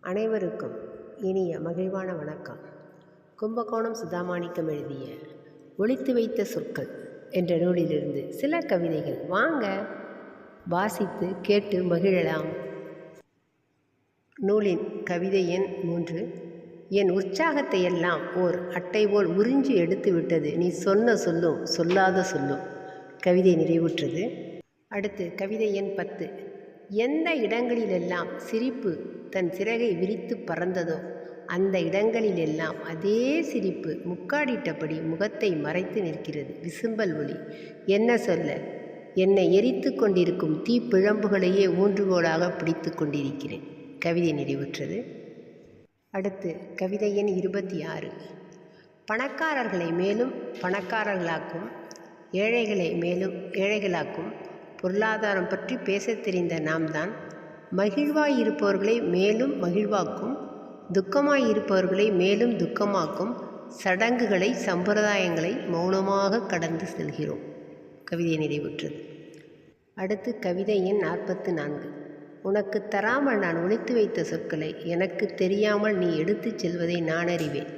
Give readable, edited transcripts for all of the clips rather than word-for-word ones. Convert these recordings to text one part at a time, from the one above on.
அனைவருக்கும் இனிய மகிழ்வான வணக்கம். கும்பகோணம் சுதாமாணிக்கம் எழுதிய ஒளித்து வைத்த சொற்கள் என்ற நூலிலிருந்து சில கவிதைகள் வாங்க வாசித்து கேட்டு மகிழலாம். நூலின் கவிதை எண் 3. என் உற்சாகத்தை எல்லாம் ஓர் அட்டை போல் உறிஞ்சி எடுத்து விட்டது நீ சொன்ன சொல்லும் சொல்லாத சொல்லும். கவிதை நிறைவுற்றது. அடுத்து கவிதை எண் 10. எந்த இடங்களிலெல்லாம் சிரிப்பு தன் சிறகை விரித்து பறந்ததோ அந்த இடங்களிலெல்லாம் அதே சிரிப்பு முக்காடிட்டபடி முகத்தை மறைத்து நிற்கிறது. விசும்பல் ஒளி. என்ன சொல்ல, என்னை எரித்து கொண்டிருக்கும் தீப்பிழம்புகளையே ஊன்றுகோலாக பிடித்து கொண்டிருக்கிறேன். கவிதை நிறைவுற்றது. அடுத்து கவிதை எண் 26. பணக்காரர்களை மேலும் பணக்காரர்களாக்கும், ஏழைகளை மேலும் ஏழைகளாக்கும் பொருளாதாரம் பற்றி பேசத் தெரிந்த நாம் தான் மகிழ்வாயிருப்பவர்களை மேலும் மகிழ்வாக்கும், துக்கமாயிருப்பவர்களை மேலும் துக்கமாக்கும் சடங்குகளை சம்பிரதாயங்களை மௌனமாக கடந்து செல்கிறோம். கவிதை நிறைவுற்றது. அடுத்து கவிதை எண் 44. உனக்கு தராமல் நான் ஒளித்து வைத்த சொற்களை எனக்கு தெரியாமல் நீ எடுத்துச் செல்வதை நான் அறிவேன்.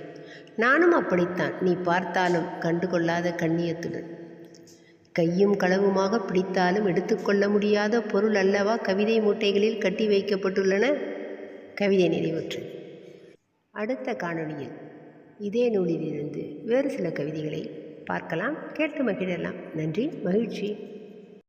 நானும் அப்படித்தான், நீ பார்த்தாலும் கண்டுகொள்ளாத கண்ணியத்துடன். கையும் களவுமாக பிடித்தாலும் எடுத்துக்கொள்ள முடியாத பொருள் அல்லவா கவிதை மூட்டைகளில் கட்டி வைக்கப்பட்டுள்ளன. கவிதை நிறைவுற்றது. அடுத்த காணொளியில் இதே நூலிலிருந்து வேறு சில கவிதைகளை பார்க்கலாம், கேட்டு மகிழலாம். நன்றி, மகிழ்ச்சி.